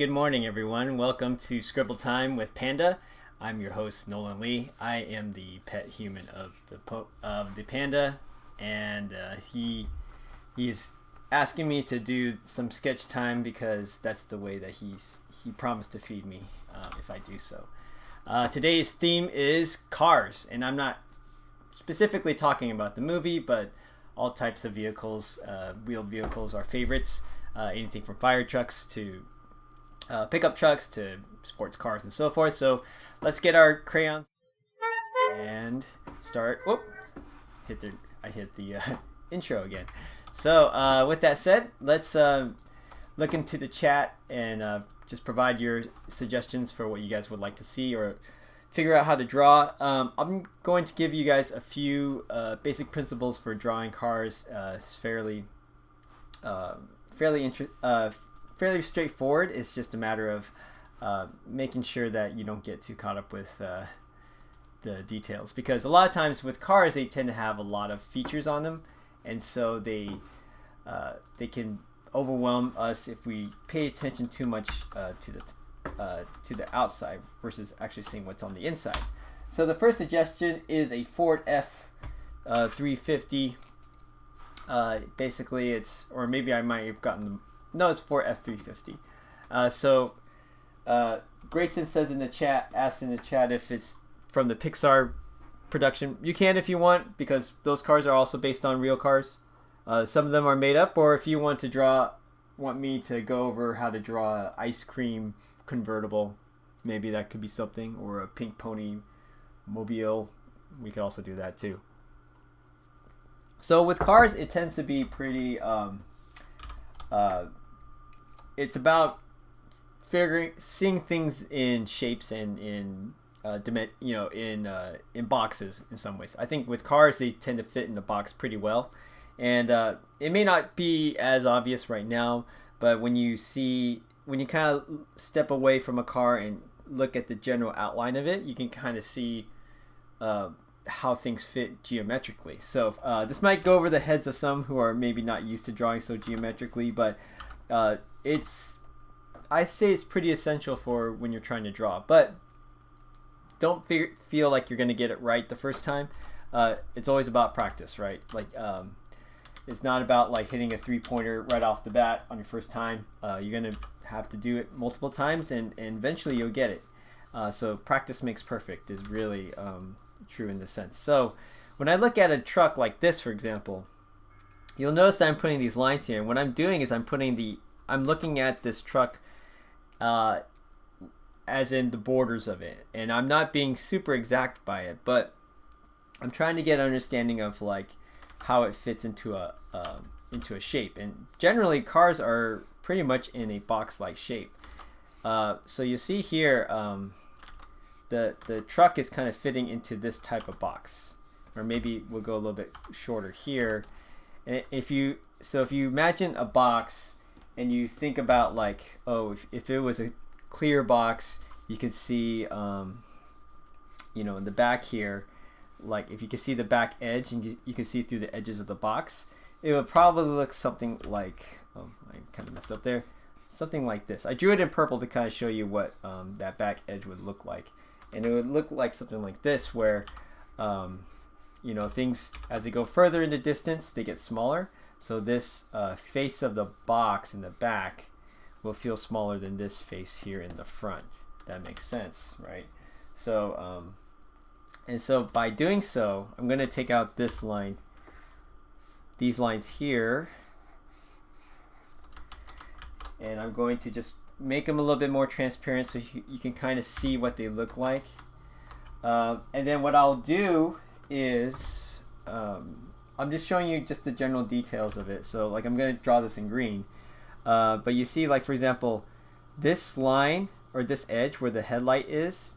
good morning, everyone. Welcome to Scribble Time with Panda. I'm your host, Nolan Lee. I am the pet human of the Panda, and he is asking me to do some sketch time because that's the way that he promised to feed me if I do so. Today's theme is cars, and I'm not specifically talking about the movie, but all types of vehicles. Wheeled vehicles are favorites. Anything from fire trucks to pickup trucks to sports cars and so forth. So let's get our crayons and start. Whoop! I hit the intro again. So with that said, let's look into the chat and just provide your suggestions for what you guys would like to see or figure out how to draw. I'm going to give you guys a few basic principles for drawing cars. It's fairly straightforward. It's just a matter of making sure that you don't get too caught up with the details, because a lot of times with cars they tend to have a lot of features on them, and so they can overwhelm us if we pay attention too much to the outside versus actually seeing what's on the inside. So the first suggestion is a Ford F350. Basically it's, or maybe I might have gotten no, it's Ford F350. Grayson says in the chat, asks in the chat if it's from the Pixar production. You can if you want, because those cars are also based on real cars. Some of them are made up, or if you want me to go over how to draw an ice cream convertible, maybe that could be something, or a pink pony mobile. We could also do that too. So with cars, it tends to be pretty it's about seeing things in shapes and in in boxes in some ways. I think with cars they tend to fit in the box pretty well, and it may not be as obvious right now, but when you kind of step away from a car and look at the general outline of it, you can kind of see how things fit geometrically. So this might go over the heads of some who are maybe not used to drawing so geometrically, but I'd say it's pretty essential for when you're trying to draw. But don't feel like you're going to get it right the first time. It's always about practice, right? Like it's not about like hitting a three-pointer right off the bat on your first time. You're going to have to do it multiple times, and eventually you'll get it. So practice makes perfect is really true in this sense. So when I look at a truck like this, for example, you'll notice that I'm putting these lines here, and what I'm doing is I'm looking at this truck as in the borders of it, and I'm not being super exact by it, but I'm trying to get an understanding of like how it fits into a shape. And generally cars are pretty much in a box-like shape. So you see here the truck is kind of fitting into this type of box, or maybe we'll go a little bit shorter here. And if you imagine a box and you think about like, oh, if it was a clear box, you could see in the back here, like if you could see the back edge and you can see through the edges of the box, it would probably look something like, oh, I kind of messed up there, something like this. I drew it in purple to kind of show you what that back edge would look like, and it would look like something like this, where things as they go further into distance they get smaller. So this face of the box in the back will feel smaller than this face here in the front. That makes sense, right? So and so by doing so, I'm going to take out this line, these lines here, and I'm going to just make them a little bit more transparent so you can kind of see what they look like. And then what I'll do is I'm just showing you just the general details of it. So like I'm going to draw this in green, but you see, like for example, this line or this edge where the headlight is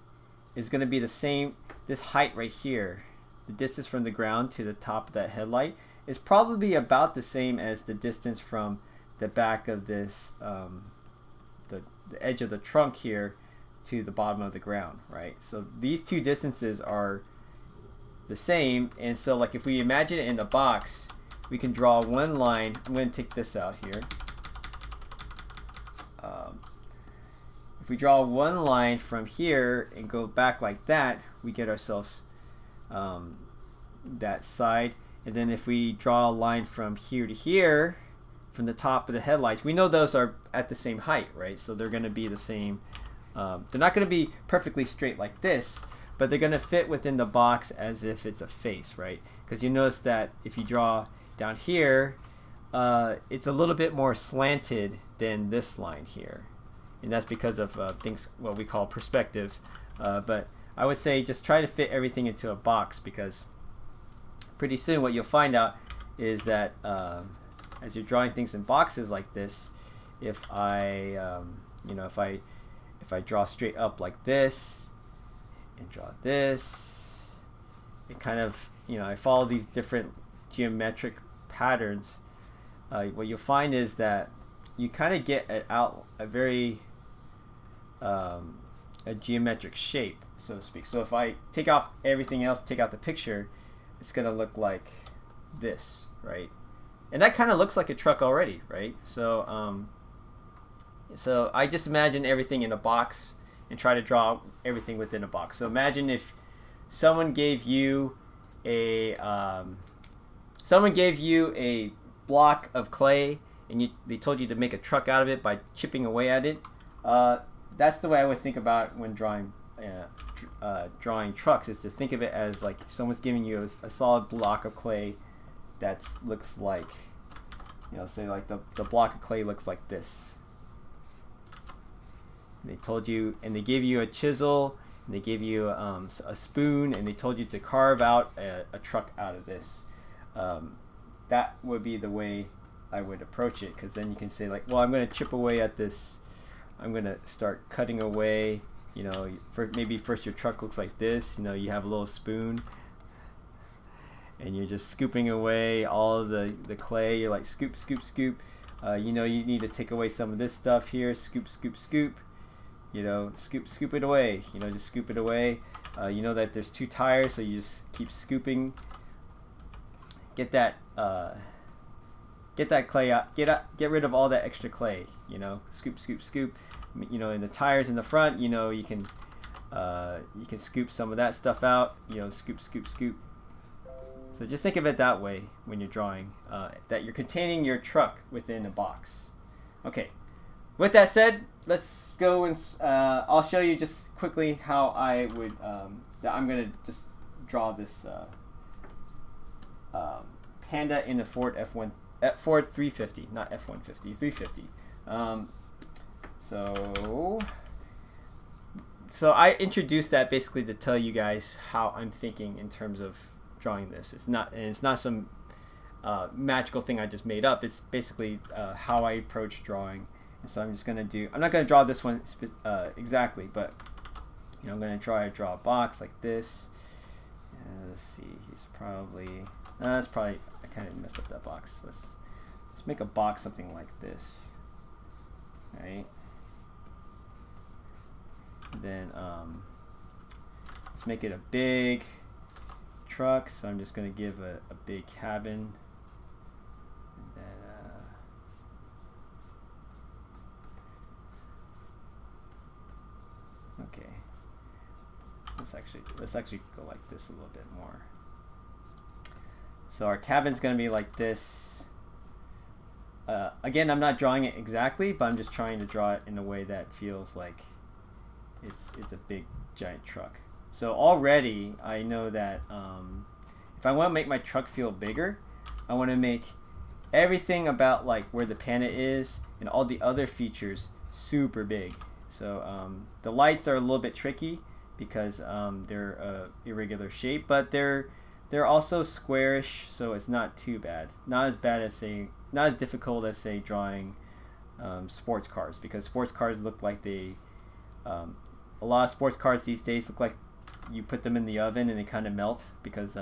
going to be the same. This height right here, the distance from the ground to the top of that headlight, is probably about the same as the distance from the back of this the edge of the trunk here to the bottom of the ground, right? So these two distances are the same, and so like if we imagine it in a box, we can draw one line. I'm going to take this out here. if we draw one line from here and go back like that, we get ourselves that side. And then if we draw a line from here to here, from the top of the headlights, we know those are at the same height, right? So they're going to be the same. They're not going to be perfectly straight like this, but they're going to fit within the box as if it's a face, right? Because you notice that if you draw down here, it's a little bit more slanted than this line here. And that's because of things, what we call perspective. But I would say just try to fit everything into a box, because pretty soon what you'll find out is that as you're drawing things in boxes like this, if I, if I draw straight up like this and draw this, it kind of, I follow these different geometric patterns. What you'll find is that you kind of get a very a geometric shape, so to speak. So if I take off everything else, take out the picture, it's going to look like this, right? And that kind of looks like a truck already, right? So so I just imagine everything in a box and try to draw everything within a box. So imagine if someone gave you a block of clay, and they told you to make a truck out of it by chipping away at it. That's the way I would think about when drawing trucks, is to think of it as like someone's giving you a solid block of clay that looks like, say like the block of clay looks like this. They told you, and they gave you a chisel, and they gave you a spoon, and they told you to carve out a truck out of this. That would be the way I would approach it, because then you can say like, well, I'm going to chip away at this. I'm going to start cutting away. Maybe first your truck looks like this. You have a little spoon, and you're just scooping away all of the clay. You're like scoop, scoop, scoop. You need to take away some of this stuff here. Scoop, scoop, scoop. Scoop it away. Just scoop it away. You know that there's 2 tires, so you just keep scooping. Get that clay out. Get rid of all that extra clay. Scoop, scoop, scoop. In the tires in the front, you can scoop some of that stuff out. Scoop, scoop, scoop. So just think of it that way when you're drawing, that you're containing your truck within a box. Okay. With that said, let's go and I'll show you just quickly how I would. That I'm gonna just draw this Panda in a Ford Ford 350, not F-150, 350. So I introduced that basically to tell you guys how I'm thinking in terms of drawing this. It's not some magical thing I just made up. It's basically how I approach drawing. And so I'm just gonna I'm not gonna draw this one exactly, but I'm gonna try to draw a box like this. Let's see, that's probably I kind of messed up that box. Let's make a box something like this, right? Then let's make it a big truck. So I'm just gonna give a big cabin. And then okay. Let's actually go like this a little bit more. So our cabin's gonna be like this. Again, I'm not drawing it exactly, but I'm just trying to draw it in a way that feels like it's a big giant truck. So already I know that if I want to make my truck feel bigger, I want to make everything about like where the Panda is and all the other features super big. So the lights are a little bit tricky because they're a irregular shape, but they're also squarish, so it's not too bad. Not as difficult as say drawing sports cars, because sports cars look like a lot of sports cars these days look like you put them in the oven and they kind of melt, because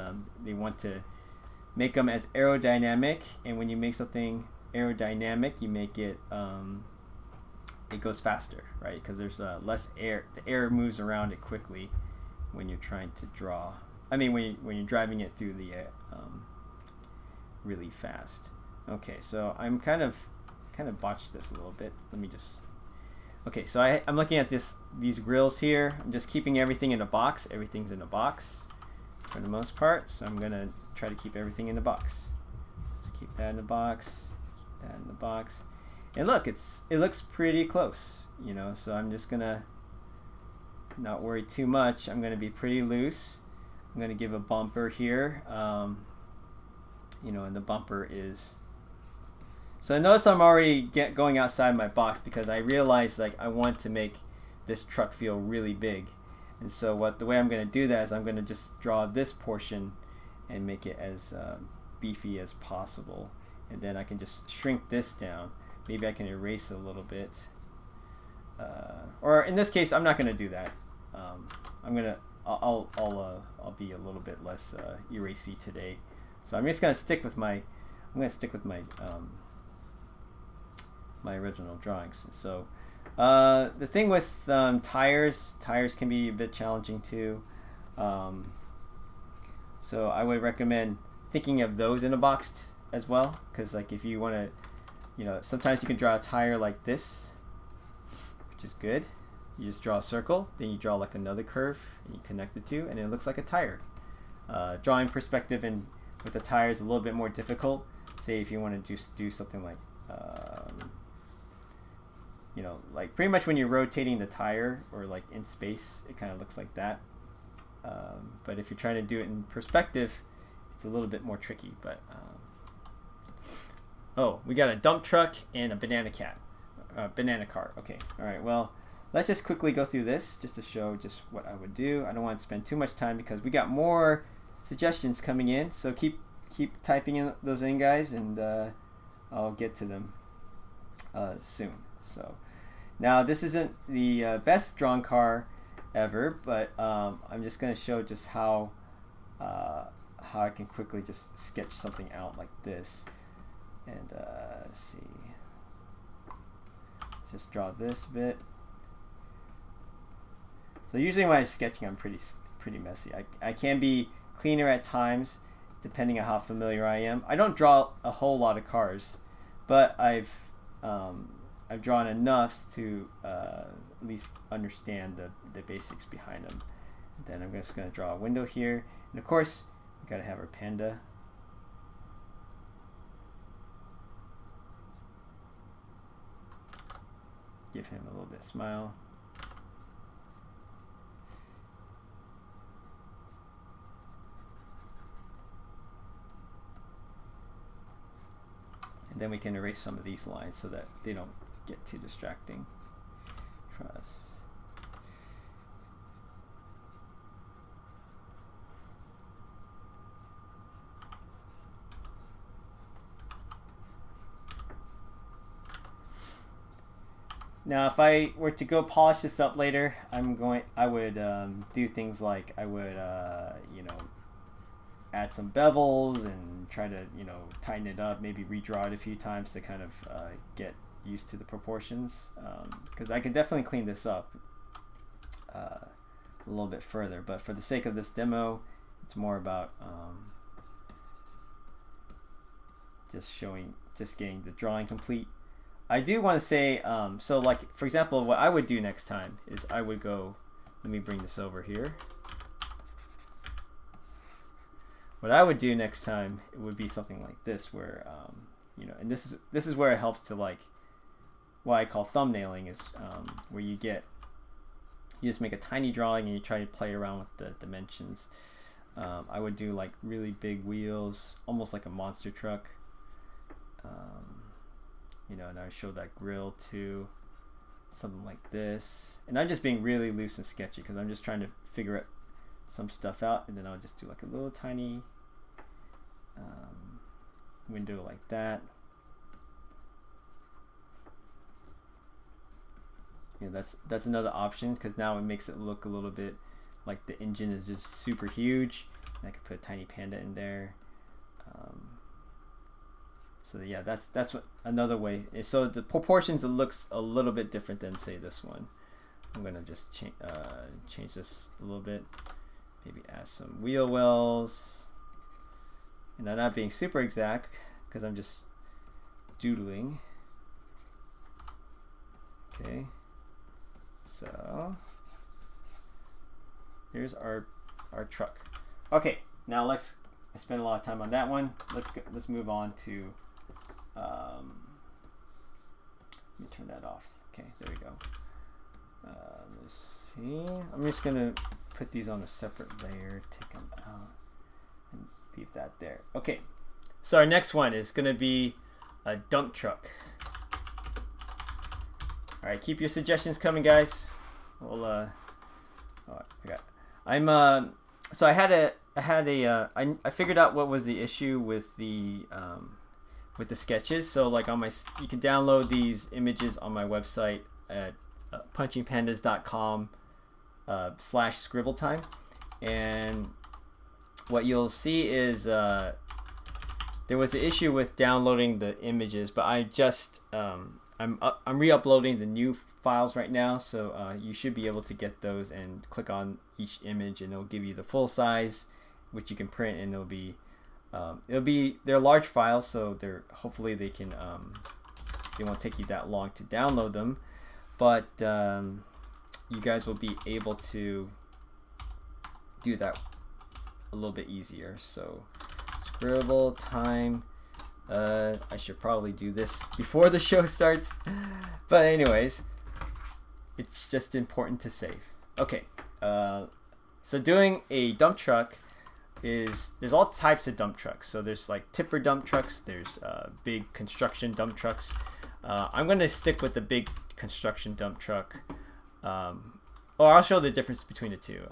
they want to make them as aerodynamic, and when you make something aerodynamic, you make it it goes faster, right? Because there's less air. The air moves around it quickly when you're trying to draw. I mean, when you're driving it through the really fast. Okay, so I'm kind of botched this a little bit. Let me just Okay, so I'm looking at these grills here. I'm just keeping everything in a box. Everything's in a box for the most part. So I'm gonna try to keep everything in the box. Just keep that in the box. Keep that in the box. And look, it looks pretty close, you know. So I'm just gonna not worry too much. I'm gonna be pretty loose. I'm gonna give a bumper here. You know, and the bumper is. So notice I'm already going outside my box because I realized like I want to make this truck feel really big. And so the way I'm going to do that is I'm going to just draw this portion and make it as beefy as possible. And then I can just shrink this down. Maybe I can erase a little bit. Or in this case, I'm not going to do that. I'll be a little bit less erasey today. So I'm just going to stick with my my original drawings. So the thing with tires can be a bit challenging too. So I would recommend thinking of those in a box as well, because like if you want to, you know, sometimes you can draw a tire like this, which is good. You just draw a circle, then you draw like another curve, and you connect the two, and it looks like a tire. Drawing perspective and with the tire is a little bit more difficult. Say if you want to just do something like you know, like pretty much when you're rotating the tire or like in space, it kind of looks like that. But if you're trying to do it in perspective, it's a little bit more tricky. But oh, we got a dump truck and a banana cart. Okay, all right. Well, let's just quickly go through this just to show just what I would do. I don't want to spend too much time because we got more suggestions coming in. So keep typing in those in, guys, and I'll get to them soon. So now this isn't the best drawn car ever, but I'm just going to show just how I can quickly just sketch something out like this. And let's see, let's just draw this bit. So usually when I'm sketching, I'm pretty messy. I can be cleaner at times depending on how familiar I am. I don't draw a whole lot of cars, but I've drawn enough to at least understand the basics behind them. Then I'm just going to draw a window here, and of course we got to have our panda. Give him a little bit of smile. And then we can erase some of these lines so that they don't get too distracting. Trust. Now, if I were to go polish this up later, I would do things like I would, you know, add some bevels and try to, you know, tighten it up, maybe redraw it a few times to kind of get used to the proportions, because I can definitely clean this up a little bit further, but for the sake of this demo, it's more about just getting the drawing complete. I do want to say, so like for example, what I would do next time is I would go, let me bring this over here. What I would do next time, it would be something like this, where you know, and this is where it helps to, like, what I call thumbnailing is where you just make a tiny drawing and you try to play around with the dimensions. I would do like really big wheels, almost like a monster truck. You know, and I show that grill too, something like this. And I'm just being really loose and sketchy because I'm just trying to figure out some stuff out, and then I'll just do like a little tiny window like that. You know, that's another option, because now it makes it look a little bit like the engine is just super huge, and I could put a tiny panda in there. So yeah, that's what another way is. So the proportions, it looks a little bit different than say this one. I'm gonna just change this a little bit, maybe add some wheel wells, and I'm not being super exact because I'm just doodling. Okay, So here's our truck. Okay, now I spent a lot of time on that one. Let's move on to let me turn that off. Okay, there we go. Let's see. I'm just gonna put these on a separate layer, take them out, and leave that there. Okay, so our next one is gonna be a dump truck. All right, keep your suggestions coming, guys. Well, so I figured out what was the issue with the sketches. So like you can download these images on my website at punchingpandas.com /scribble time, and what you'll see is there was an issue with downloading the images, but I just I'm re-uploading the new files right now, so you should be able to get those and click on each image, and it'll give you the full size, which you can print, and they're large files, so hopefully they won't take you that long to download them, but you guys will be able to do that a little bit easier. So Scribble time. I should probably do this before the show starts, but anyways, it's just important to save. Okay, so doing a dump truck there's all types of dump trucks. So there's like tipper dump trucks, there's big construction dump trucks. I'm going to stick with the big construction dump truck. I'll show the difference between the two,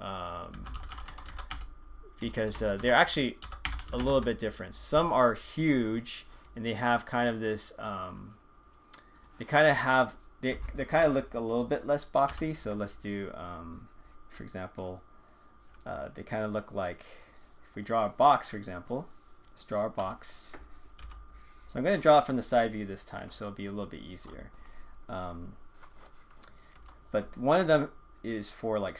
because they're actually a little bit different. Some are huge and they have kind of this they kind of look a little bit less boxy. So let's do for example, they kind of look like, if we draw a box, for example, let's draw our box. So I'm going to draw it from the side view this time, so it'll be a little bit easier. But one of them is for like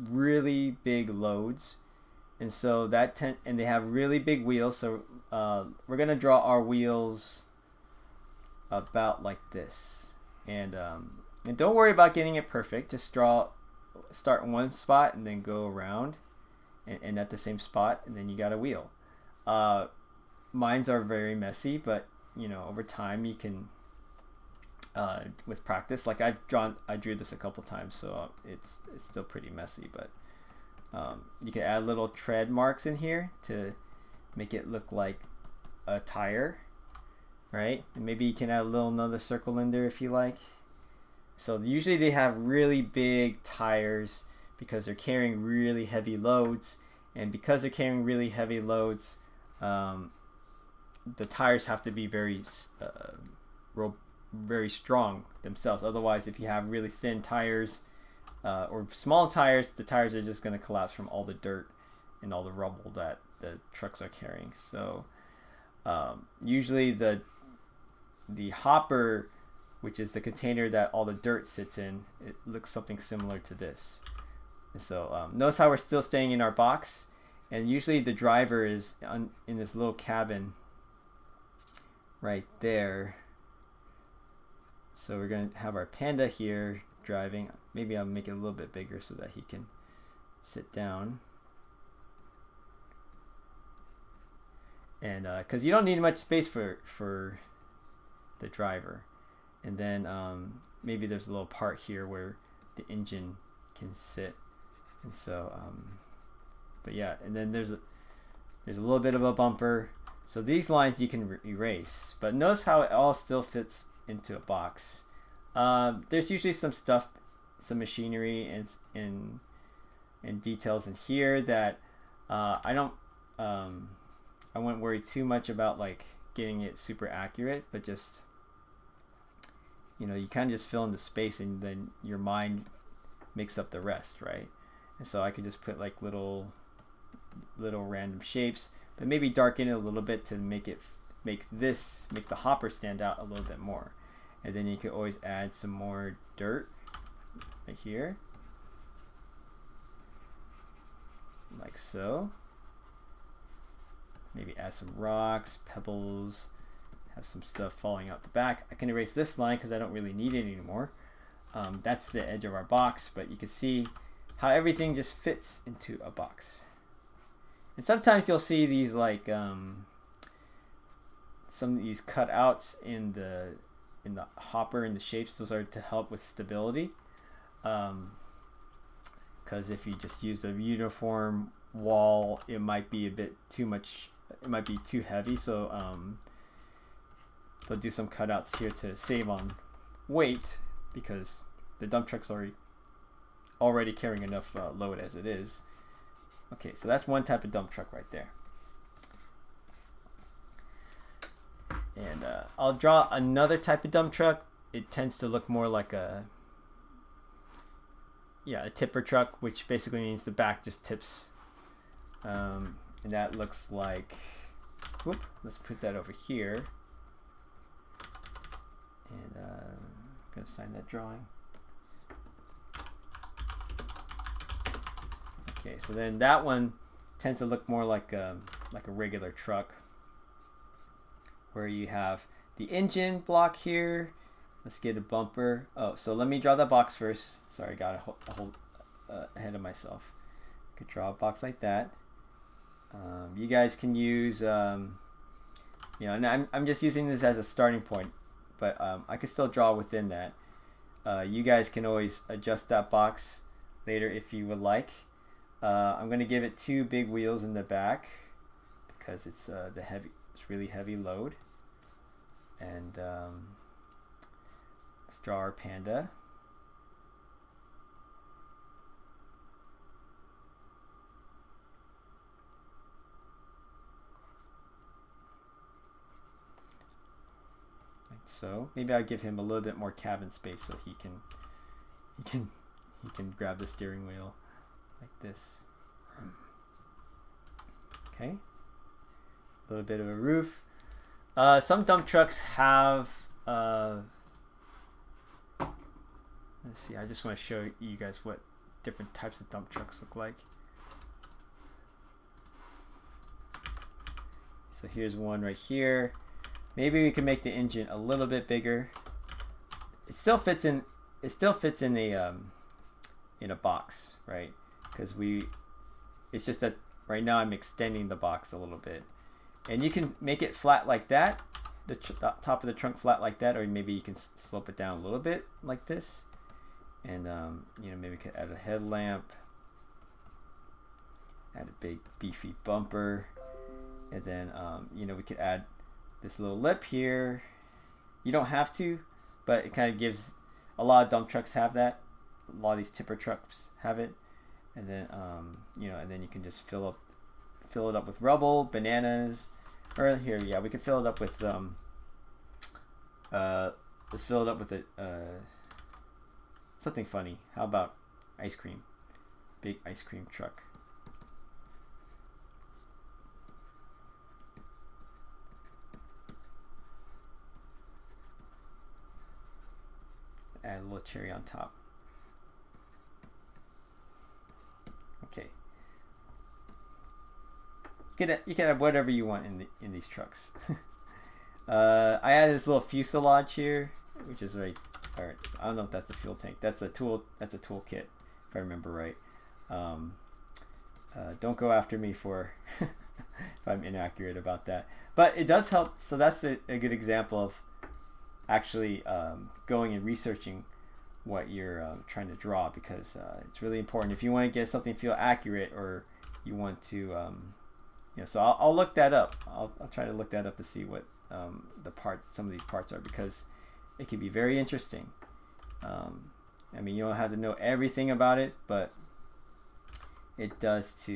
really big loads, and so and they have really big wheels. So we're gonna draw our wheels about like this, and don't worry about getting it perfect. Just start in one spot and then go around and at the same spot, and then you got a wheel. Mines are very messy, but over time you can, with practice, like I drew this a couple times, so it's still pretty messy, but you can add little tread marks in here to make it look like a tire, right? And maybe you can add another circle in there if you like. So usually they have really big tires because they're carrying really heavy loads, and because they're carrying really heavy loads, the tires have to be very strong themselves. Otherwise, if you have really thin tires or small tires, the tires are just going to collapse from all the dirt and all the rubble that the trucks are carrying. So usually the hopper, which is the container that all the dirt sits in, it looks something similar to this. And so notice how we're still staying in our box, and usually the driver is in this little cabin right there. So we're going to have our Panda here driving. Maybe I'll make it a little bit bigger so that he can sit down. And because you don't need much space for the driver. And then maybe there's a little part here where the engine can sit. And so, but yeah, and then there's a little bit of a bumper. So these lines you can erase. But notice how it all still fits into a box. There's usually some stuff, some machinery and details in here that I wouldn't worry too much about, like getting it super accurate, but just you kind of just fill in the space, and then your mind makes up the rest, right? And so I could just put like little random shapes, but maybe darken it a little bit to make the hopper stand out a little bit more. And then you can always add some more dirt right here, like so. Maybe add some rocks, pebbles, have some stuff falling out the back. I can erase this line because I don't really need it anymore. That's the edge of our box, but you can see how everything just fits into a box. And sometimes you'll see these like some of these cutouts in the hopper and the shapes. Those are to help with stability. Because if you just use a uniform wall, it might be a bit too much. It might be too heavy. So they'll do some cutouts here to save on weight, because the dump truck's already carrying enough load as it is. Okay, so that's one type of dump truck right there. And I'll draw another type of dump truck. It tends to look more like a tipper truck, which basically means the back just tips. And that looks like, whoop, let's put that over here. And I'm gonna sign that drawing. Okay, so then that one tends to look more like a regular truck, where you have the engine block here. Let's get a bumper. Oh, so let me draw that box first. Sorry, got a whole ahead of myself. I could draw a box like that. You guys can use, and I'm just using this as a starting point, but I could still draw within that. You guys can always adjust that box later if you would like. I'm going to give it 2 big wheels in the back because it's really heavy load. And let's draw our Panda. Like so. Maybe I'll give him a little bit more cabin space so he can grab the steering wheel like this. Okay. A little bit of a roof. Some dump trucks have, let's see, I just want to show you guys what different types of dump trucks look like. So here's one right here. Maybe we can make the engine a little bit bigger. It still fits in a box, right? Because it's just that right now I'm extending the box a little bit. And you can make it flat like that, the top of the trunk flat like that, or maybe you can slope it down a little bit like this. And maybe we could add a headlamp, add a big beefy bumper, and then we could add this little lip here. You don't have to, but it kind of gives, a lot of dump trucks have that. A lot of these tipper trucks have it. And then and then you can just fill it up with rubble, bananas, or here, yeah, we could fill it up with let's fill it up with something funny. How about ice cream? Big ice cream truck. Add a little cherry on top. Okay. You can have whatever you want in these trucks. I added this little fuselage here, which is I don't know if that's the fuel tank. That's a tool. That's a toolkit, if I remember right. Don't go after me for if I'm inaccurate about that. But it does help. So that's a good example of actually going and researching what you're trying to draw, because it's really important if you want to get something feel accurate, or you want to so I'll look that up. I'll try to look that up to see what some of these parts are, because it can be very interesting. I mean, you don't have to know everything about it, but it does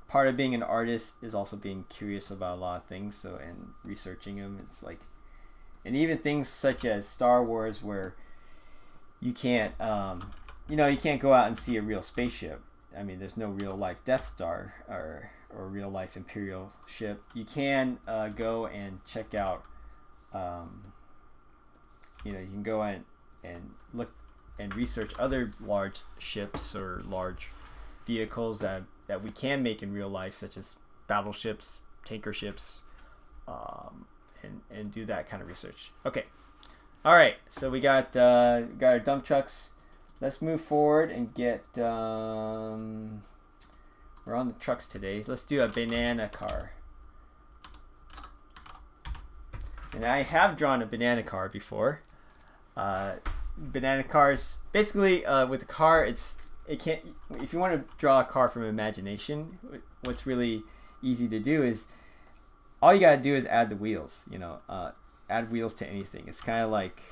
part of being an artist is also being curious about a lot of things, and researching them. It's like, and even things such as Star Wars, where you can't you can't go out and see a real spaceship. I mean, there's no real life Death Star or real life Imperial ship. You can go and check out you can go and look and research other large ships or large vehicles that we can make in real life, such as battleships, tanker ships, and do that kind of research. Okay, All right, so we got our dump trucks. Let's move forward and get. We're on the trucks today. Let's do a banana car. And I have drawn a banana car before. Banana cars, basically, with a car, it can't. If you want to draw a car from imagination, what's really easy to do is all you gotta do is add the wheels. Add wheels to anything. It's kind of like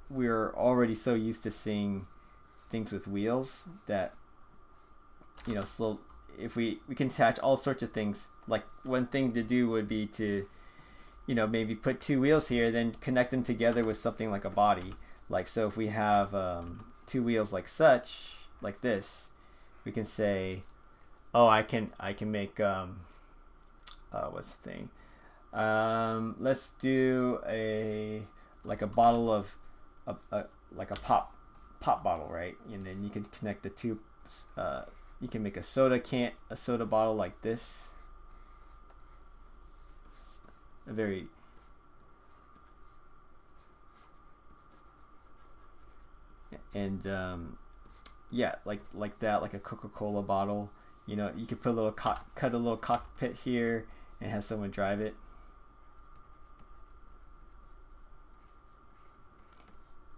we're already so used to seeing things with wheels that if we can attach all sorts of things. Like one thing to do would be to maybe put two wheels here, then connect them together with something like a body. Like, so if we have two wheels like this, we can say, oh, I can make what's the thing? Let's do a bottle of like a pop bottle, right? And then you can connect the two. You can make a soda bottle like this. A very yeah, like that, like a Coca-Cola bottle. You could put a little cut a little cockpit here and have someone drive it.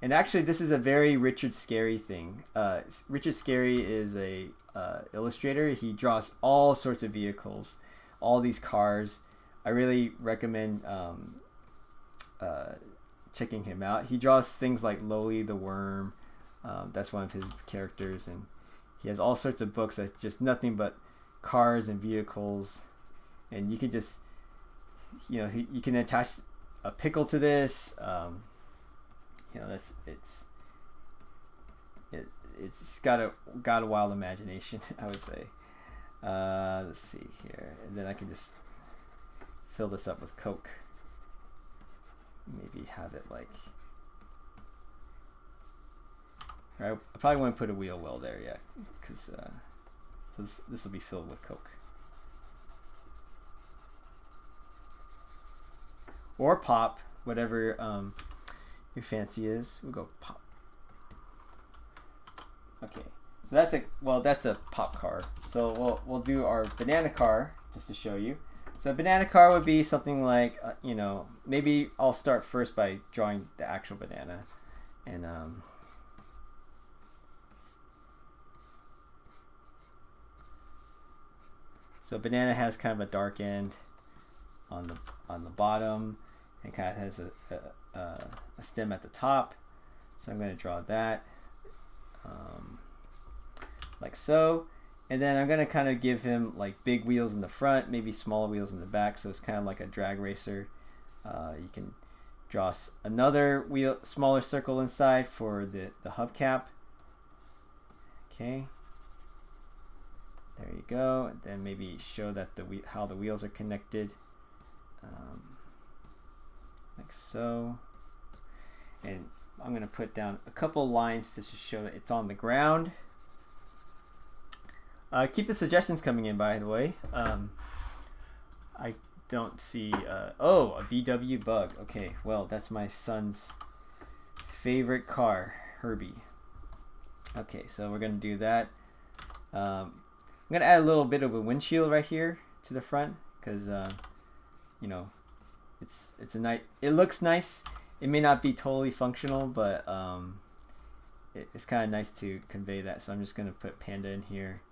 And actually, this is a very Richard Scarry thing. Richard Scarry is a illustrator. He draws all sorts of vehicles, all these cars. I really recommend checking him out. He draws things like Lowly the Worm. That's one of his characters, and he has all sorts of books that's just nothing but cars and vehicles. And you can just, you can attach a pickle to this. It's got a wild imagination, I would say. Let's see here, and then I can just fill this up with Coke. Maybe have it like. I probably want to put a wheel well there, yeah, because so this will be filled with Coke. Or pop, whatever your fancy is. We'll go pop. Okay, so that's a pop car. So we'll do our banana car just to show you. So a banana car would be something like maybe I'll start first by drawing the actual banana, and so banana has kind of a dark end on the bottom, and kind of has a stem at the top. So I'm going to draw that like so, and then I'm going to kind of give him like big wheels in the front, maybe smaller wheels in the back, so it's kind of like a drag racer. You can draw another smaller circle inside for the hubcap. Okay, there you go. And then maybe show that how the wheels are connected, like so. And I'm going to put down a couple lines just to show that it's on the ground. Keep the suggestions coming in, by the way. I don't see. A VW Bug. Okay, well, that's my son's favorite car, Herbie. Okay, so we're going to do that. I'm going to add a little bit of a windshield right here to the front because, it's a nice. It looks nice. It may not be totally functional, but it's kind of nice to convey that. So I'm just going to put Panda in here.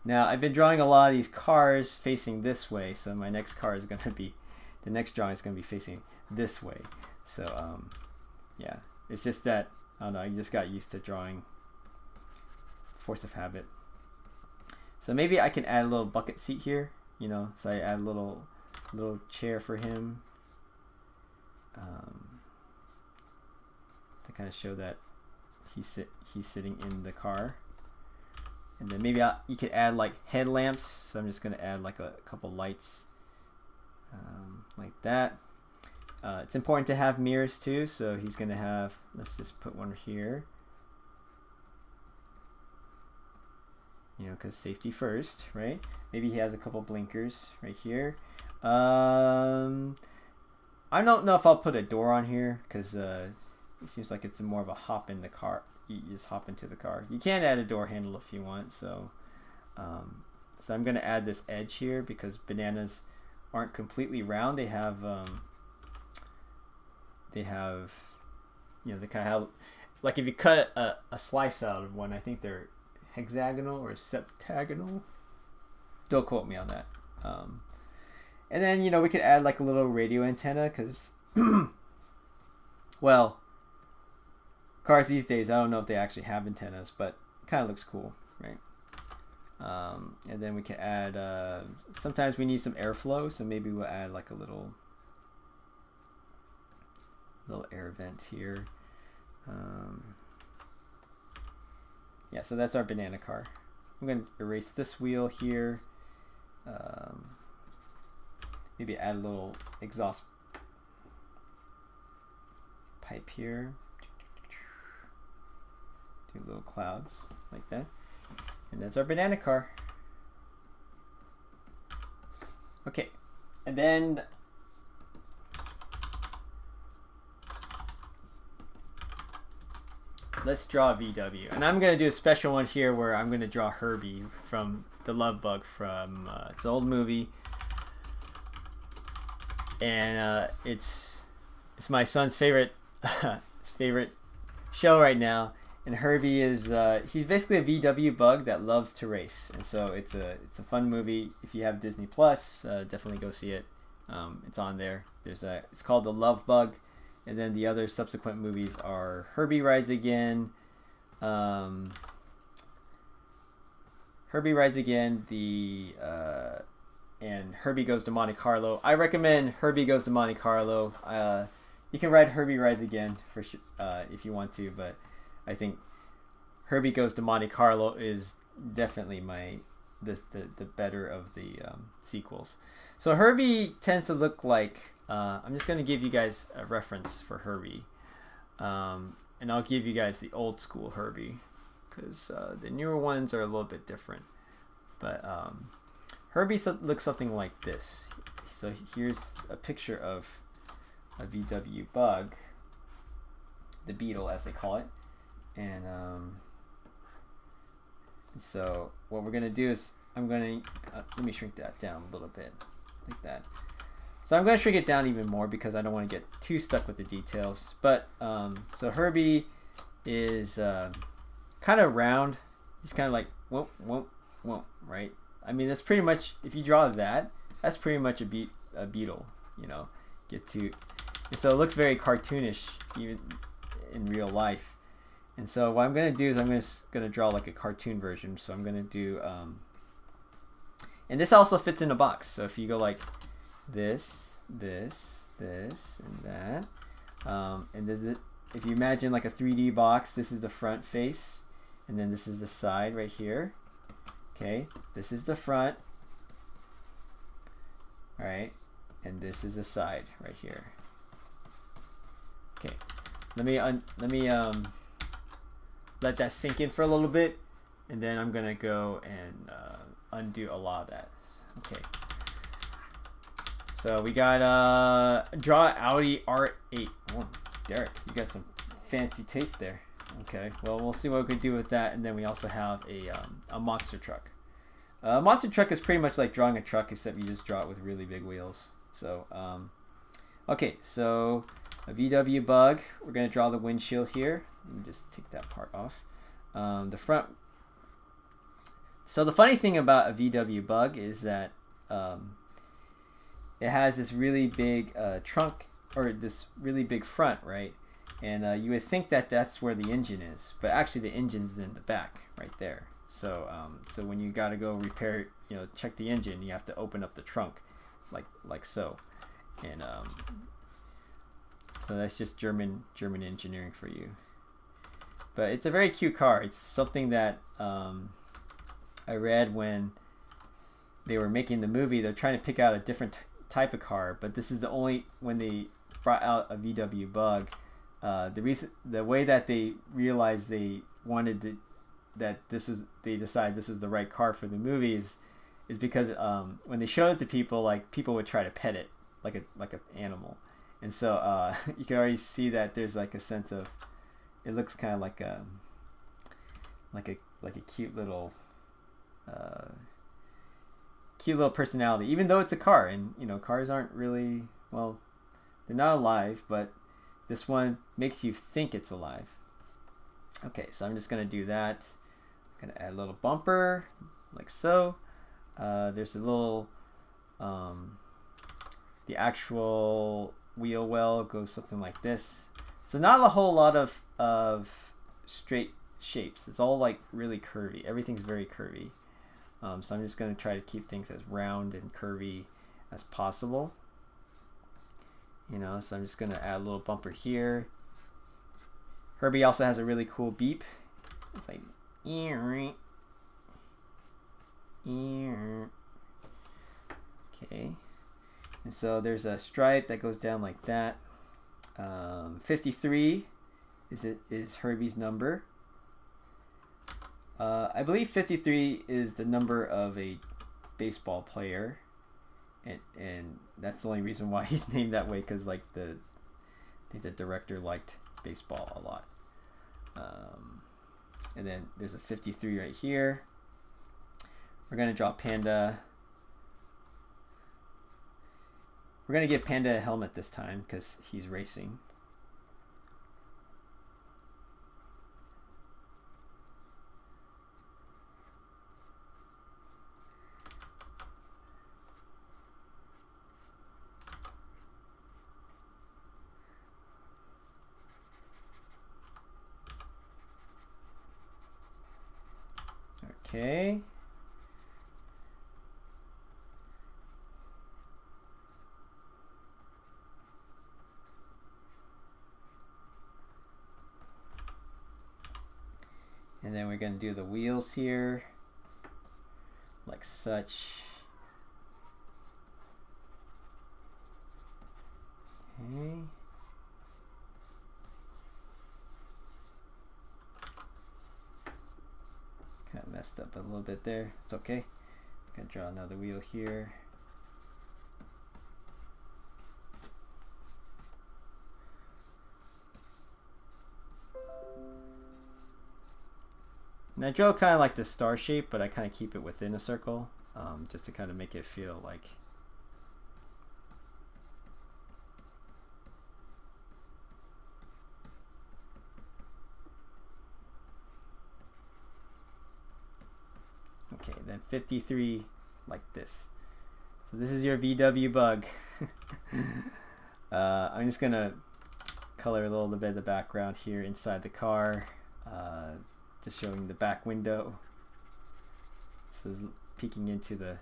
Now I've been drawing a lot of these cars facing this way, so my next car is going to be, the next drawing is going to be facing this way. So yeah, it's just that, I don't know, I just got used to drawing, force of habit. So maybe I can add a little bucket seat here, so I add a little chair for him to kind of show that he's sitting in the car. And then maybe you could add like headlamps. So I'm just going to add like a couple lights like that. It's important to have mirrors too. So he's going to have, let's just put one here. you know, because safety first, right? Maybe he has a couple blinkers right here. I don't know if I'll put a door on here because it seems like it's more of a hop in the car. You just hop into the car. You can add a door handle if you want. So I'm going to add this edge here because bananas aren't completely round. They have you know, they kind of have, like if you cut a slice out of one, I think they're hexagonal or septagonal. Don't quote me on that. And then, you know, we could add like a little radio antenna because, well, cars these days, I don't know if they actually have antennas, but it kind of looks cool, right? And then we can add, sometimes we need some airflow, so maybe we'll add like a little air vent here. Yeah, so that's our banana car. I'm going to erase this wheel here. Maybe add a little exhaust pipe here. Do little clouds like that. And that's our banana car. Okay, and then let's draw a VW. And I'm going to do a special one here where I'm going to draw Herbie from the Love Bug from it's an old movie. And it's my son's favorite his favorite show right now. And Herbie is he's basically a VW bug that loves to race. And so it's a fun movie. If you have Disney Plus, definitely go see it. It's on there. It's called The Love Bug. And then the other subsequent movies are Herbie Rides Again, and Herbie Goes to Monte Carlo. I recommend Herbie Goes to Monte Carlo. You can ride Herbie Rides Again for if you want to, but I think Herbie Goes to Monte Carlo is definitely the better of the sequels. So Herbie tends to look like, I'm just going to give you guys a reference for Herbie. And I'll give you guys the old school Herbie because the newer ones are a little bit different. But Herbie looks something like this. So here's a picture of a VW bug, the Beetle as they call it. And so what we're going to do is I'm going to, let me shrink that down a little bit like that. So I'm going to shrink it down even more because I don't want to get too stuck with the details. But so Herbie is kind of round. He's kind of like whoop, whoop, whoop, right? I mean, that's pretty much, if you draw that, that's pretty much a beetle, you know. And so it looks very cartoonish even in real life. And so what I'm going to do is I'm just going to draw like a cartoon version. So I'm going to do, and this also fits in a box. So if you go like this, and that, and then if you imagine like a 3D box, this is the front face, and then this is the side right here. Okay, this is the front. All right, and this is the side right here. Okay, let me let that sink in for a little bit, and then I'm gonna go and undo a lot of that. Okay. So we got draw Audi R8. Oh, Derek, you got some fancy taste there. Okay, well we'll see what we can do with that, and then we also have a monster truck. A monster truck is pretty much like drawing a truck, except you just draw it with really big wheels. So okay, so a VW bug. We're gonna draw the windshield here. Let me just take that part off. The front. So the funny thing about a VW bug is that it has this really big trunk, or this really big front, right? And you would think that that's where the engine is, but actually the engine's in the back, right there. So so when you got to go repair, check the engine, you have to open up the trunk, like so. And so that's just German engineering for you. But it's a very cute car. It's something that I read when they were making the movie. They're trying to pick out a different type of car, but this is the only, when they brought out a VW bug, the way that they realized they wanted that they decide this is the right car for the movie is because when they showed it to people, like people would try to pet it like an animal, and so you can already see that there's like a sense of, it looks kind of like a cute little personality, even though it's a car. And you know, cars aren't really, well, they're not alive, but this one makes you think it's alive. Okay, so I'm just gonna do that. I'm gonna add a little bumper like so. There's a little the actual wheel well goes something like this. So not a whole lot of straight shapes. It's all like really curvy. Everything's very curvy. So I'm just going to try to keep things as round and curvy as possible. You know, so I'm just going to add a little bumper here. Herbie also has a really cool beep. It's like okay. And so there's a stripe that goes down like that. 53 is Herbie's number. I believe 53 is the number of a baseball player, and that's the only reason why he's named that way, because like I think the director liked baseball a lot. And then there's a 53 right here. We're gonna draw Panda. We're gonna give Panda a helmet this time because he's racing. Okay. And then we're going to do the wheels here, like such. Okay. Kind of messed up a little bit there. It's okay. I'm going to draw another wheel here. And I draw kind of like the star shape, but I kind of keep it within a circle, just to kind of make it feel like. Okay, then 53 like this. So this is your VW bug. I'm just gonna color a little bit of the background here inside the car. Just showing the back window. So it's peeking into the.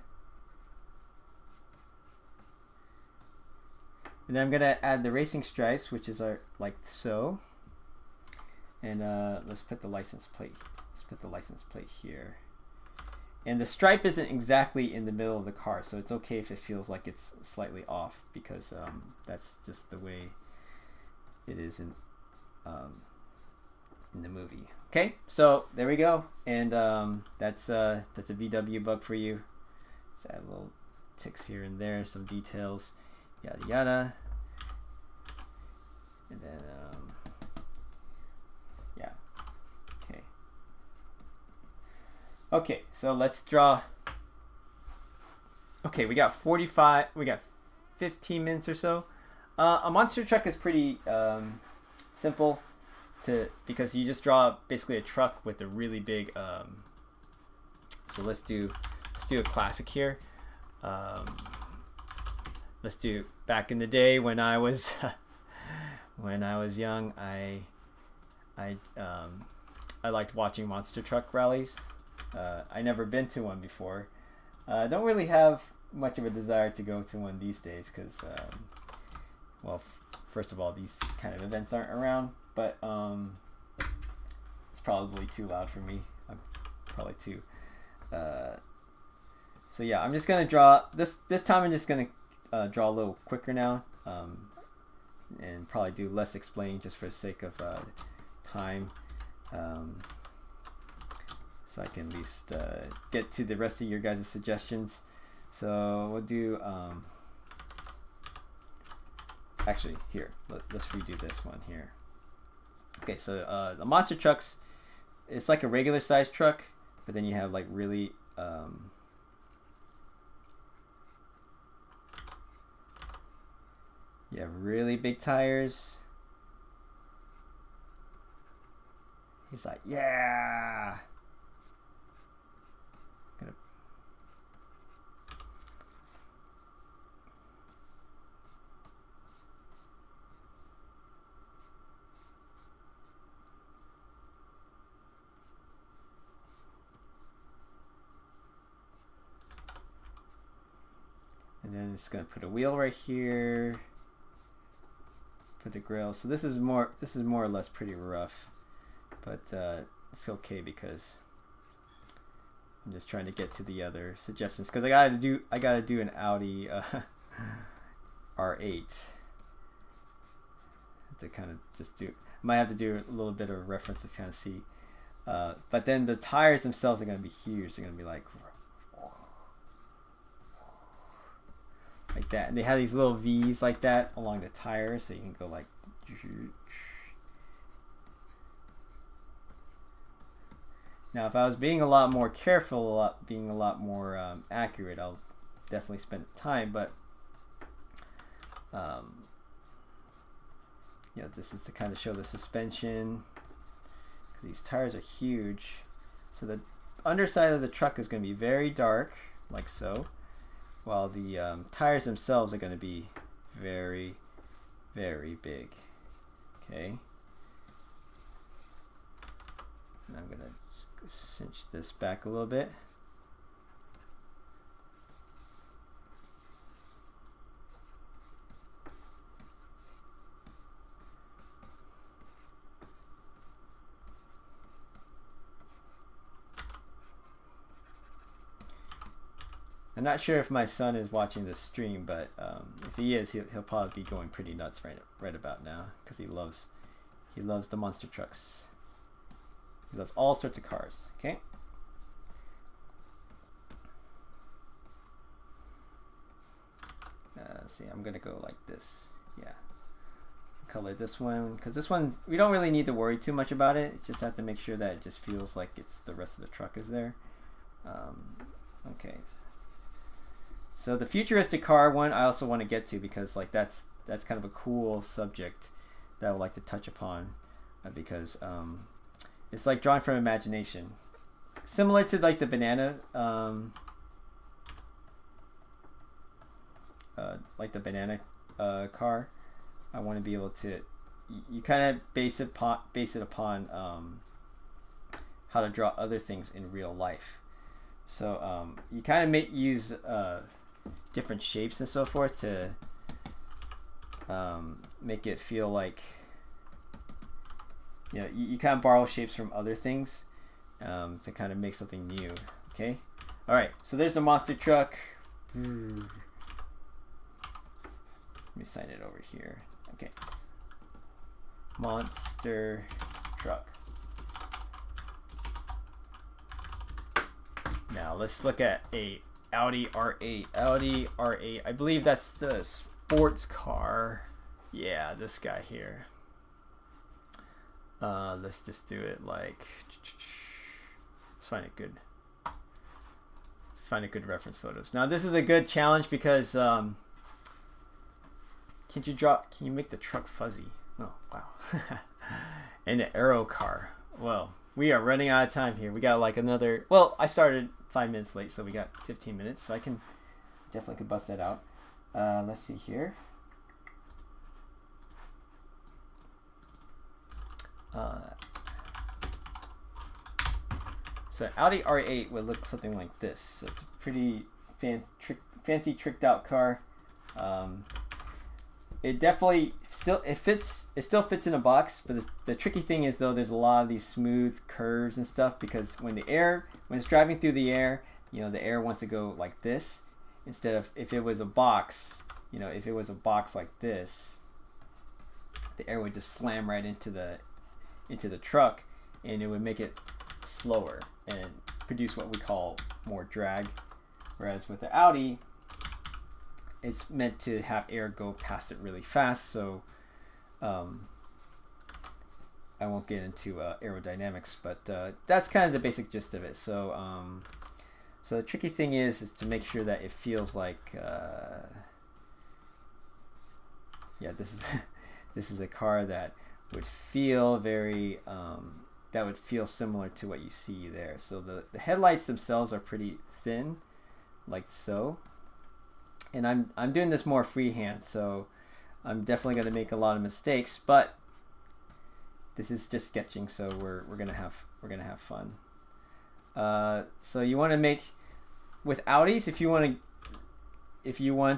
And then I'm gonna add the racing stripes, which is our like so. And let's put the license plate. Let's put the license plate here. And the stripe isn't exactly in the middle of the car, so it's okay if it feels like it's slightly off, because that's just the way it is in the movie. Okay, so there we go, and that's a VW bug for you. Let's add little ticks here and there, some details, yada yada, and then yeah. Okay, so let's draw. Okay, we got 15 minutes or so. A monster truck is pretty simple because you just draw basically a truck with a really big. So let's do a classic here. Let's do back in the day when I was young. I liked watching monster truck rallies. I never been to one before. Don't really have much of a desire to go to one these days because, well, first of all, these kind of events aren't around, but it's probably too loud for me. I'm probably too. So yeah, I'm just gonna draw this time. I'm just gonna draw a little quicker now, and probably do less explaining just for the sake of time. so I can at least get to the rest of your guys' suggestions. So we'll do, actually here, let's redo this one here. Okay, so the monster trucks, it's like a regular size truck, but then you have like really, you have really big tires. He's like, yeah. And then it's gonna put a wheel right here. Put a grill. So this is more or less pretty rough, but it's okay because I'm just trying to get to the other suggestions because I gotta do an Audi R8 to kind of just do. Might have to do a little bit of reference to kind of see, but then the tires themselves are gonna be huge. They're gonna be like that, and they have these little V's like that along the tires, so you can go like. Now, if I was being a lot more careful, being a lot more accurate, I'll definitely spend time. But yeah, this is to kind of show the suspension because these tires are huge. So the underside of the truck is going to be very dark, like so. While the tires themselves are going to be very, very big. Okay. And I'm going to cinch this back a little bit. I'm not sure if my son is watching this stream, but if he is, he'll probably be going pretty nuts right about now because he loves the monster trucks. He loves all sorts of cars. Okay. Let's see, I'm gonna go like this. Yeah. Color this one because this one we don't really need to worry too much about it. Just have to make sure that it just feels like it's the rest of the truck is there. Okay. So the futuristic car one I also want to get to because like that's kind of a cool subject that I would like to touch upon because it's like drawn from imagination, similar to like the banana car. I want to be able to you kind of base it upon how to draw other things in real life. So you kind of use different shapes and so forth to make it feel like you kind of borrow shapes from other things to kind of make something new. Okay, all right, so there's the monster truck. Let me sign it over here. Okay, monster truck. Now let's look at a Audi R8. Audi R8. I believe that's the sports car. Yeah, this guy here. Let's just do it like. Let's find it good. Let's find a good reference photos. Now this is a good challenge because can you make the truck fuzzy? Oh wow. And the aero car. Well, we are running out of time here. We got like another. Well, I started 5 minutes late, so we got 15 minutes. So I can definitely could bust that out. Let's see here. So Audi R8 would look something like this. So it's a pretty fancy tricked out car. It definitely still fits in a box, but the tricky thing is though there's a lot of these smooth curves and stuff because when it's driving through the air, the air wants to go like this instead of if it was a box, if it was a box like this, the air would just slam right into the truck and it would make it slower. and produce what we call more drag. Whereas with the Audi, it's meant to have air go past it really fast. So I won't get into aerodynamics, but that's kind of the basic gist of it. So so the tricky thing is to make sure that it feels like yeah, this is a car that would feel very that would feel similar to what you see there. So the headlights themselves are pretty thin, like so. And I'm doing this more freehand, so I'm definitely going to make a lot of mistakes, but this is just sketching, so we're gonna have fun. So you want to make with Audis, if you want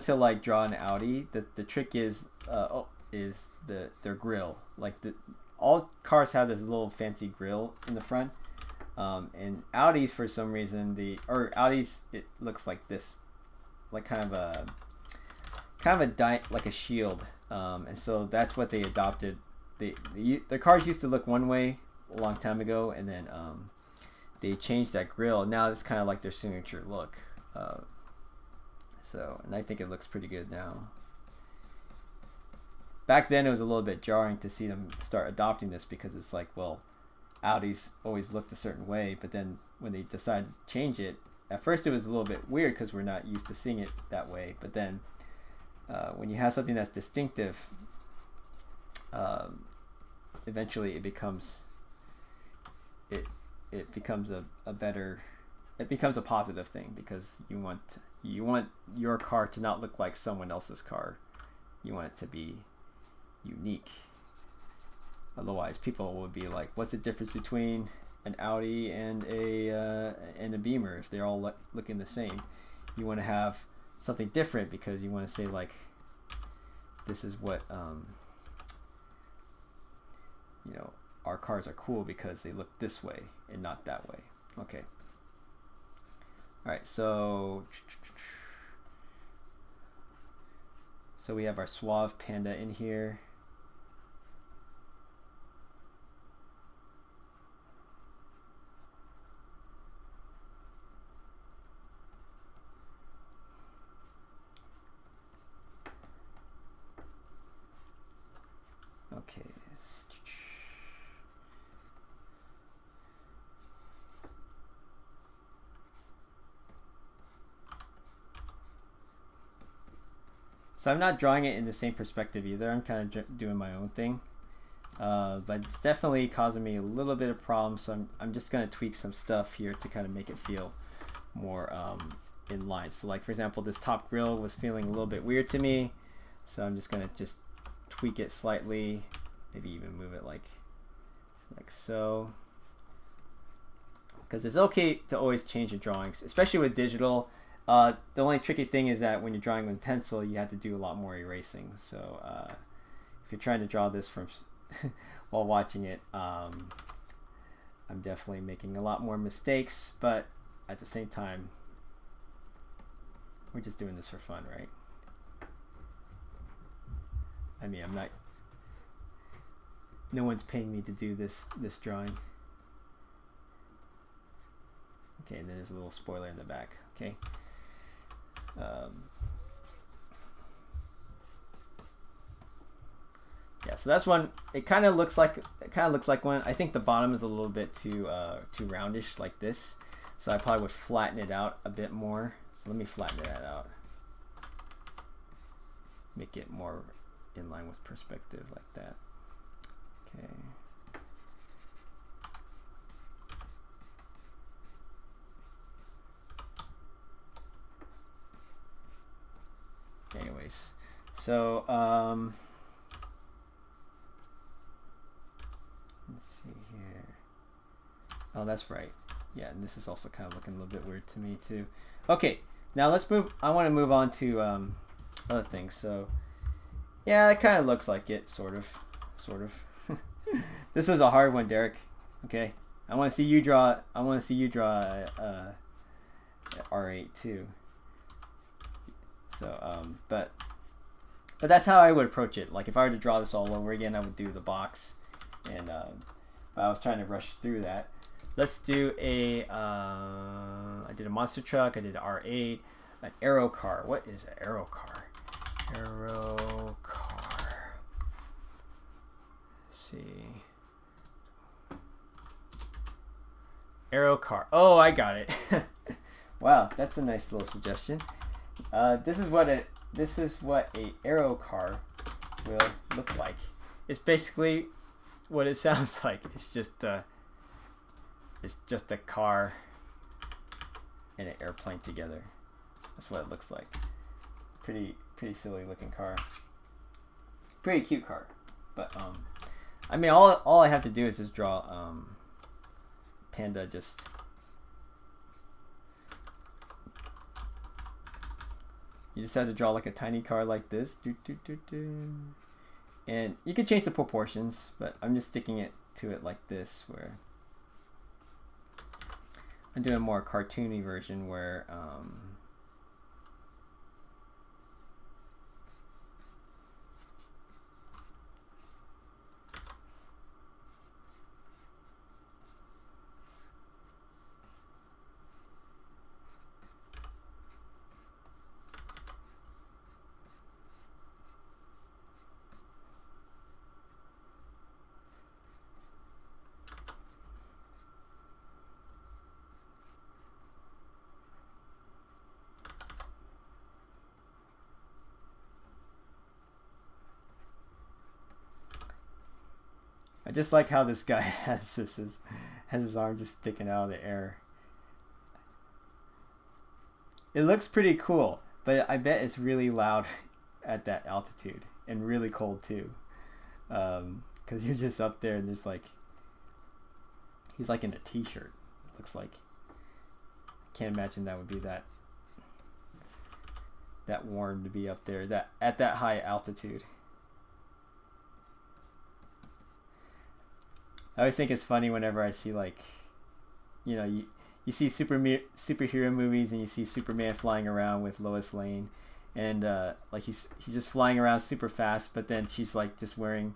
to like draw an Audi, the trick is their grille. Like all cars have this little fancy grille in the front, and Audis for some reason Audis it looks like this, like kind of a like a shield, and so that's what they adopted. The cars used to look one way a long time ago, and then they changed that grille. Now it's kind of like their signature look. So, and I think it looks pretty good now. Back then it was a little bit jarring to see them start adopting this, because it's like, well, Audis always looked a certain way, but then when they decided to change it, at first it was a little bit weird because we're not used to seeing it that way. But then when you have something that's distinctive, eventually it becomes a positive thing, because you want your car to not look like someone else's car. You want it to be unique. Otherwise, people would be like, "What's the difference between an Audi and a Beamer if they're all looking the same?" You want to have something different, because you want to say like, "This is what you know, our cars are cool because they look this way and not that way." Okay. All right, so we have our suave Panda in here. Okay. So I'm not drawing it in the same perspective either. I'm kind of doing my own thing. But it's definitely causing me a little bit of problems. So I'm just going to tweak some stuff here to kind of make it feel more in line. So like, for example, this top grille was feeling a little bit weird to me. So I'm just going to just tweak it slightly. Maybe even move it like so. Because it's okay to always change your drawings, especially with digital. The only tricky thing is that when you're drawing with pencil, you have to do a lot more erasing. So if you're trying to draw this from while watching it, I'm definitely making a lot more mistakes. But at the same time, we're just doing this for fun, right? I mean, no one's paying me to do this drawing. Okay, and then there's a little spoiler in the back. Okay. Yeah, so that's one. It kind of looks like one. I think the bottom is a little bit too roundish like this, so I probably would flatten it out a bit more. So let me flatten that out, make it more in line with perspective like that. Okay. Anyways, so let's see here. Oh, that's right. Yeah, and this is also kind of looking a little bit weird to me too. Okay, now let's move. I want to move on to other things. So yeah, it kind of looks like it, sort of. This is a hard one, Derek. Okay, I want to see you draw. R8 too. So, but that's how I would approach it. Like if I were to draw this all over again, I would do the box, and but I was trying to rush through that. let's do a. I did a monster truck. I did an R8, an aero car. What is an aero car? Aero car. Let's see. Aero car. Oh, I got it. Wow, that's a nice little suggestion. This is what a aero car will look like. It's basically what it sounds like. It's just a car and an airplane together. That's what it looks like. Pretty silly looking car. Pretty cute car. But I mean, all I have to do is just draw Panda just. You just have to draw like a tiny car like this. And you can change the proportions, but I'm just sticking it to it like this, where I'm doing a more cartoony version where I just like how this guy has his arm just sticking out of the air. It looks pretty cool, but I bet it's really loud at that altitude and really cold too. Because you're just up there and there's like, he's like in a t-shirt. Looks like. I can't imagine that would be that warm to be up there at that high altitude. I always think it's funny whenever I see, like, you know, you see superhero movies and you see Superman flying around with Lois Lane, and like he's just flying around super fast, but then she's like just wearing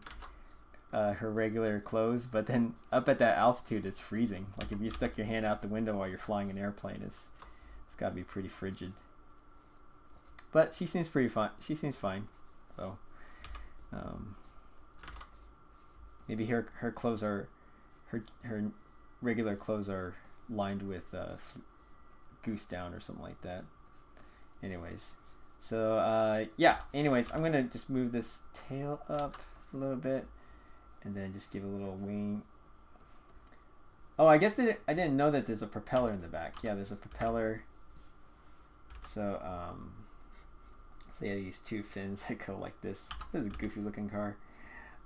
her regular clothes, but then up at that altitude it's freezing. Like if you stuck your hand out the window while you're flying an airplane, it's got to be pretty frigid. But she seems pretty fine. She seems fine, so. Maybe her clothes are her regular clothes are lined with goose down or something like that. Anyways, so yeah. Anyways, I'm gonna just move this tail up a little bit, and then just give a little wing. Oh, I guess I didn't know that there's a propeller in the back. Yeah, there's a propeller. So so yeah, these two fins that go like this. This is a goofy looking car.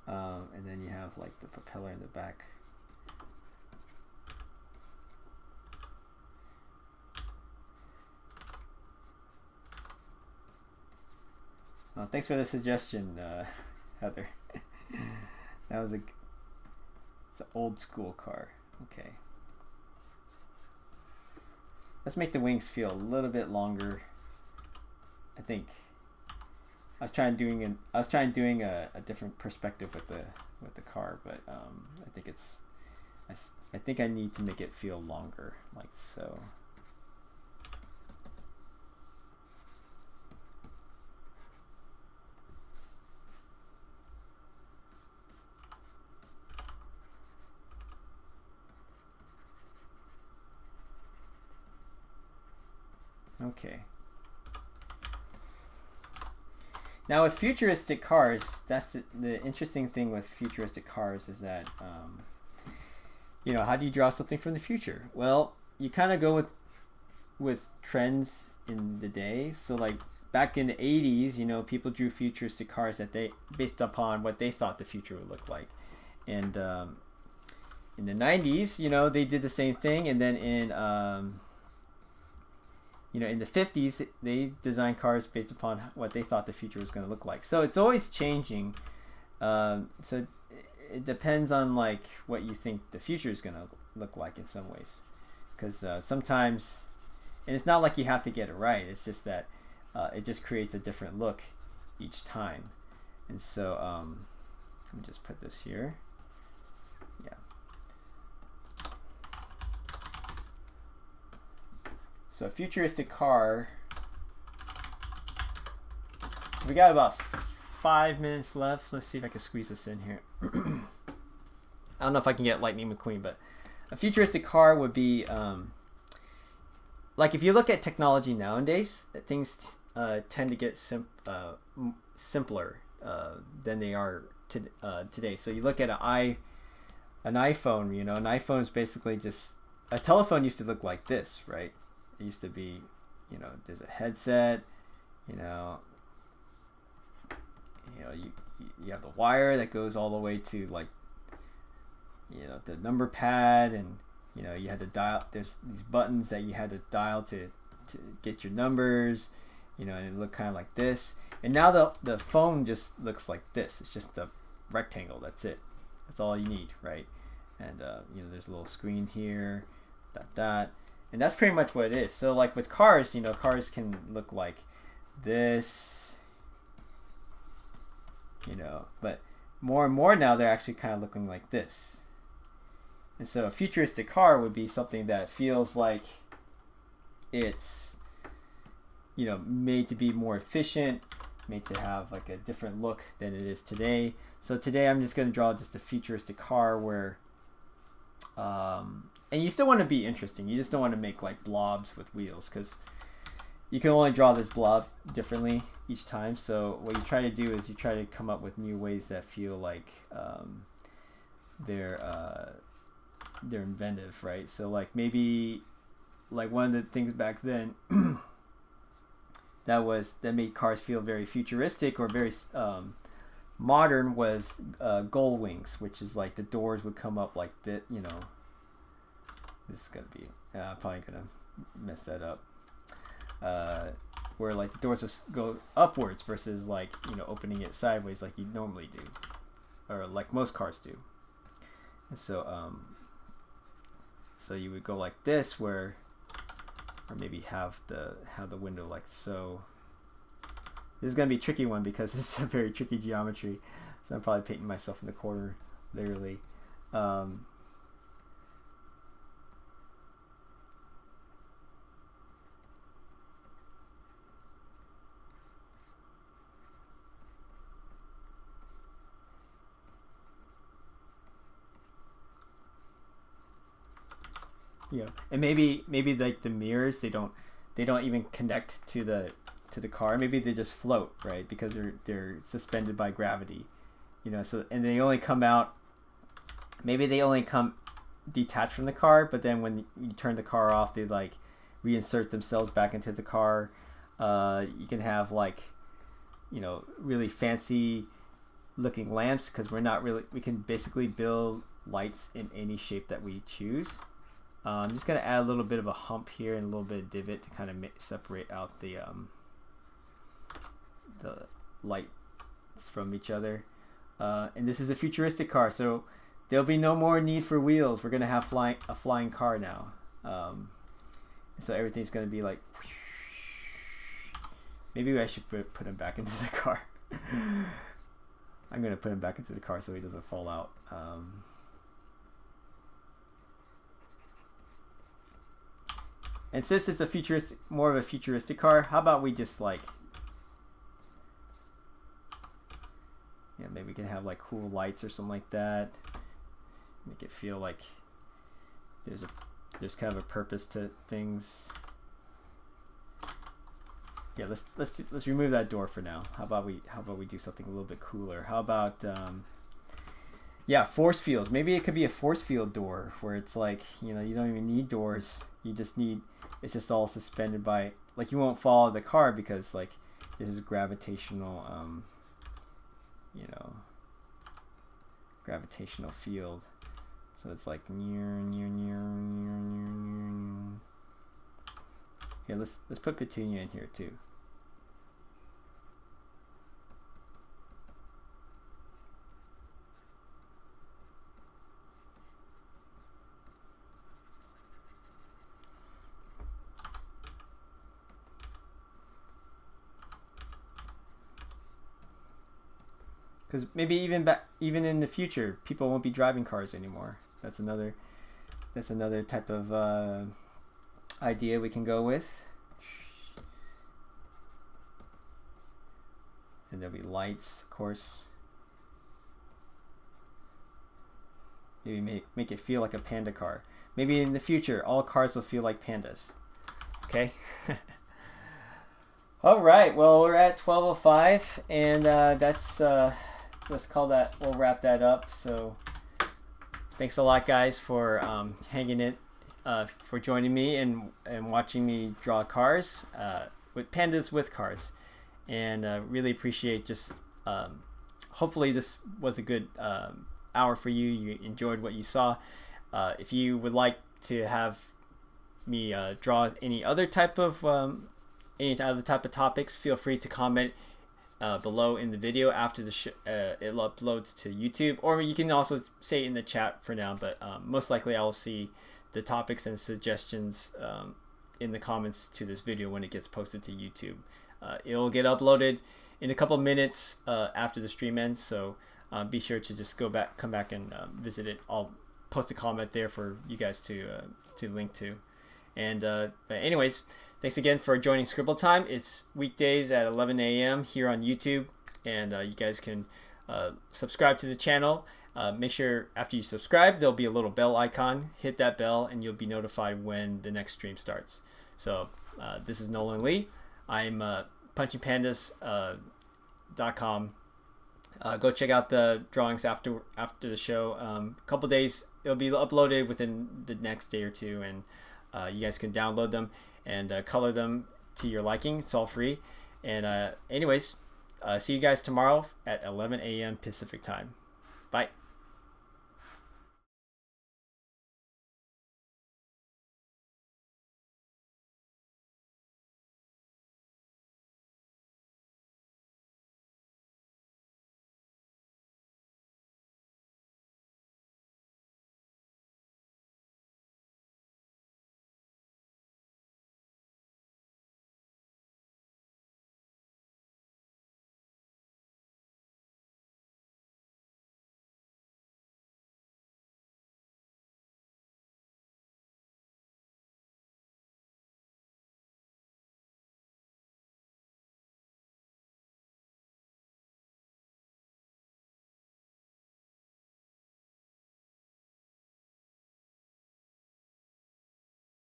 And then you have like the propeller in the back. Thanks for the suggestion, Heather. That was it's an old school car. Okay. Let's make the wings feel a little bit longer. I think. I was trying doing a different perspective with the car, but I think I need to make it feel longer, like so. Okay. Now with futuristic cars, that's the interesting thing with futuristic cars is that, you know, how do you draw something from the future? Well, you kind of go with trends in the day. So like back in the 80s, you know, people drew futuristic cars that based upon what they thought the future would look like. And in the 90s, you know, they did the same thing. And then you know, in the 50s, they designed cars based upon what they thought the future was going to look like. So it's always changing. So it depends on like what you think the future is going to look like in some ways. Because sometimes, and it's not like you have to get it right. It's just that it just creates a different look each time. And so let me just put this here. Yeah. So a futuristic car. So we got about 5 minutes left. Let's see if I can squeeze this in here. I don't know if I can get Lightning McQueen, but a futuristic car would be like if you look at technology nowadays, things tend to get simpler than they are today. So you look at an iPhone. You know, an iPhone is basically just a telephone. Used to look like this, right? It used to be, you know, there's a headset. You have the wire that goes all the way to like, you know, the number pad, and you know you had to dial. There's these buttons that you had to dial to get your numbers. You know, and it looked kind of like this. And now the phone just looks like this. It's just a rectangle. That's it. That's all you need, right? And you know, there's a little screen here, and that's pretty much what it is. So like with cars, you know, cars can look like this, you know, but more and more now they're actually kind of looking like this. And so a futuristic car would be something that feels like it's, you know, made to be more efficient, made to have like a different look than it is today. So today I'm just going to draw just a futuristic car where, and you still want to be interesting. You just don't want to make like blobs with wheels, because you can only draw this blob differently each time. So what you try to do is you try to come up with new ways that feel like they're inventive, right? So like maybe like one of the things back then that made cars feel very futuristic or very modern was gull wings, which is like the doors would come up like that. You know, this is gonna be probably gonna mess that up. Where like the doors will go upwards versus like, you know, opening it sideways like you normally do, or like most cars do. And so so you would go like this, where, or maybe have the window like so. This is gonna be a tricky one because this is a very tricky geometry, so I'm probably painting myself in the corner, literally. Yeah, and maybe like the mirrors, they don't even connect to the car. Maybe they just float, right? Because they're suspended by gravity, you know. So, and they only come out. Maybe they only come detached from the car, but then when you turn the car off, they like reinsert themselves back into the car. You can have like, you know, really fancy looking lamps, because we can basically build lights in any shape that we choose. I'm just going to add a little bit of a hump here and a little bit of divot to kind of separate out the lights from each other. And this is a futuristic car, so there'll be no more need for wheels. We're going to have a flying car now. So everything's going to be like... Maybe I should put him back into the car. I'm going to put him back into the car so he doesn't fall out. And since it's more of a futuristic car, how about we just like, yeah, maybe we can have like cool lights or something like that. Make it feel like there's kind of a purpose to things. Yeah, let's remove that door for now. How about we do something a little bit cooler? How about yeah, force fields. Maybe it could be a force field door where it's like, you know, you don't even need doors. You just need, it's just all suspended by, like, you won't follow the car because like this is gravitational, you know, gravitational field. So it's like here, let's put Petunia in here too. Because maybe even in the future, people won't be driving cars anymore. That's another type of idea we can go with. And there'll be lights, of course. Maybe make it feel like a panda car. Maybe in the future, all cars will feel like pandas. Okay? All right, well, we're at 12:05, and that's, let's call that, we'll wrap that up. So thanks a lot, guys, for hanging in, for joining me and watching me draw cars, with pandas with cars. And really appreciate just, hopefully this was a good hour for you. You enjoyed what you saw. If you would like to have me draw any other type of topics, feel free to comment below in the video after the it uploads to YouTube, or you can also say it in the chat for now, but most likely I will see the topics and suggestions in the comments to this video when it gets posted to YouTube. It'll get uploaded in a couple minutes after the stream ends, so be sure to just come back and visit it. I'll post a comment there for you guys to link to. And but anyways, thanks again for joining Scribble Time. It's weekdays at 11 a.m. here on YouTube, and you guys can subscribe to the channel. Make sure after you subscribe, there'll be a little bell icon. Hit that bell, and you'll be notified when the next stream starts. So this is Nolan Lee. I'm punchingpandas.com. Go check out the drawings after the show. A couple days, it'll be uploaded within the next day or two, and you guys can download them and color them to your liking. It's all free. And anyways, see you guys tomorrow at 11 a.m. Pacific time. Bye.